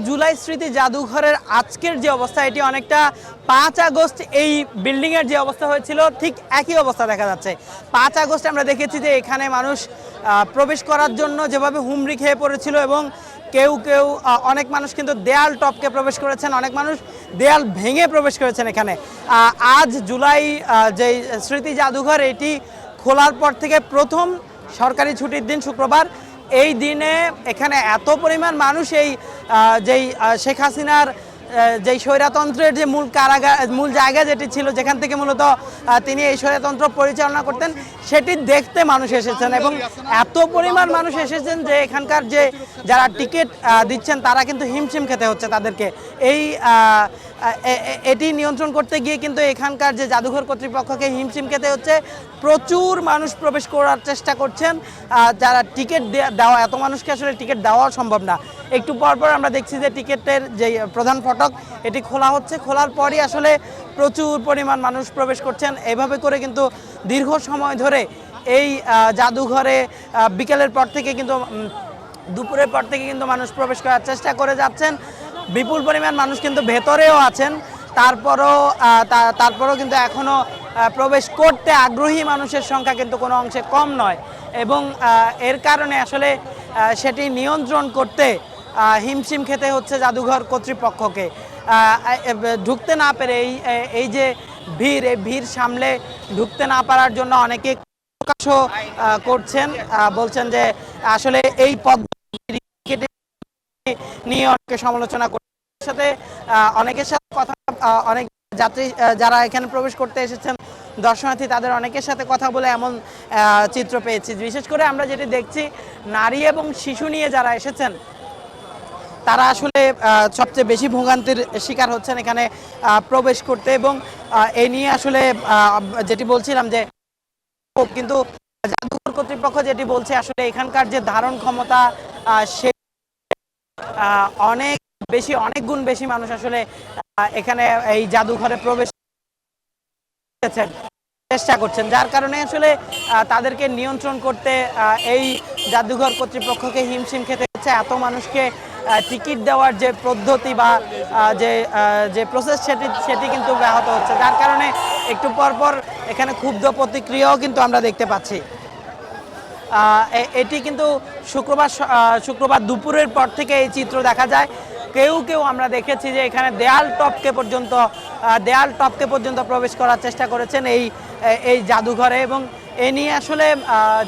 জুলাই স্মৃতি জাদুঘরের আজকের যে অবস্থা এটি অনেকটা ৫ আগস্ট এই বিল্ডিংয়ের যে অবস্থা হয়েছিল ঠিক একই অবস্থা দেখা যাচ্ছে। ৫ আগস্ট আমরা দেখেছি যে এখানে মানুষ প্রবেশ করার জন্য যেভাবে হুমড়ি খেয়ে পড়েছিল এবং কেউ কেউ অনেক মানুষ কিন্তু দেয়াল টপকে প্রবেশ করেছেন, অনেক মানুষ দেয়াল ভেঙে প্রবেশ করেছেন এখানে। আজ জুলাই যে স্মৃতি জাদুঘর এটি খোলার পর থেকে প্রথম সরকারি ছুটির দিন শুক্রবার। এই দিনে এখানে এত পরিমাণ মানুষ এই যেই শেখ হাসিনার যেই স্বৈরতন্ত্রের যে মূল জায়গা যেটি ছিল, যেখান থেকে মূলত তিনি এই স্বৈরতন্ত্র পরিচালনা করতেন, সেটি দেখতে মানুষ এসেছেন এবং এত পরিমাণ মানুষ এসেছেন যে এখানকার যে যারা টিকিট দিচ্ছেন তারা কিন্তু হিমশিম খেতে হচ্ছে তাদেরকে। এটি নিয়ন্ত্রণ করতে গিয়ে কিন্তু এখানকার যে জাদুঘর কর্তৃপক্ষকে হিমশিম খেতে হচ্ছে। প্রচুর মানুষ প্রবেশ করার চেষ্টা করছেন, যারা টিকিট দেওয়া, এত মানুষকে আসলে টিকিট দেওয়া সম্ভব না। একটু পরপর আমরা দেখছি যে টিকিটের যে প্রধান ফটক এটি খোলা হচ্ছে, খোলার পরই আসলে প্রচুর পরিমাণ মানুষ প্রবেশ করছেন। এভাবে করে কিন্তু দীর্ঘ সময় ধরে এই জাদুঘরে বিকেলের পর থেকে কিন্তু দুপুরের পর থেকে কিন্তু মানুষ প্রবেশ করার চেষ্টা করে যাচ্ছেন। বিপুল পরিমাণ মানুষ কিন্তু ভেতরেও আছেন, তারপরও কিন্তু এখনও প্রবেশ করতে আগ্রহী মানুষের সংখ্যা কিন্তু কোনো অংশে কম নয় এবং এর কারণে আসলে সেটি নিয়ন্ত্রণ করতে হিমশিম খেতে হচ্ছে জাদুঘর কর্তৃপক্ষকে। ঢুকতে না পেরে এই যে ভিড়, এই ভিড় সামলে ঢুকতে না পারার জন্য অনেকে প্রকাশও করছেন, বলছেন যে আসলে এই পদ্ধতি নিয়ে অনেকে সমালোচনা করছেন। সাথে অনেকের সাথে কথা, অনেক যাত্রী যারা এখানে প্রবেশ করতে এসেছেন দর্শনার্থী, তাদের অনেকের সাথে কথা বলে এমন চিত্র পেয়েছি। বিশেষ করে আমরা যেটি দেখছি, নারী এবং শিশু নিয়ে যারা এসেছেন তারা আসলে সবচেয়ে বেশি ভোগান্তির শিকার হচ্ছেন এখানে প্রবেশ করতে এবং এ নিয়ে আসলে যেটি বলছিলাম যে কিন্তু জাদুঘর কর্তৃপক্ষ যেটি বলছে আসলে এখানকার যে ধারণ ক্ষমতা সে অনেক গুণ বেশি মানুষ আসলে এখানে এই জাদুঘরে প্রবেশ চেষ্টা করছেন, যার কারণে আসলে তাদেরকে নিয়ন্ত্রণ করতে এই জাদুঘর কর্তৃপক্ষকে হিমশিম খেতে হচ্ছে। এত মানুষকে টিকিট দেওয়ার যে পদ্ধতি বা যে প্রসেস সেটি কিন্তু ব্যাহত হচ্ছে, যার কারণে একটু পরপর এখানে ক্ষুব্ধ প্রতিক্রিয়াও কিন্তু আমরা দেখতে পাচ্ছি। এটি কিন্তু শুক্রবার দুপুরের পর থেকে এই চিত্র দেখা যায়। কেউ আমরা দেখেছি যে এখানে দেয়াল টপকে পর্যন্ত প্রবেশ করার চেষ্টা করেছেন এই জাদুঘরে এবং এ নিয়ে আসলে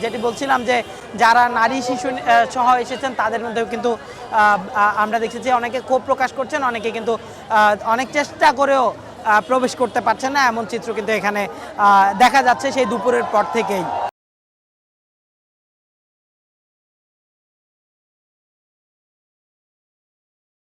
যেটি বলছিলাম যে যারা নারী শিশু সহ এসেছেন তাদের মধ্যেও কিন্তু আমরা দেখেছি অনেকে ক্ষোভ প্রকাশ করছেন, অনেকে কিন্তু অনেক চেষ্টা করেও প্রবেশ করতে পারছেন না, এমন চিত্র কিন্তু এখানে দেখা যাচ্ছে সেই দুপুরের পর থেকেই।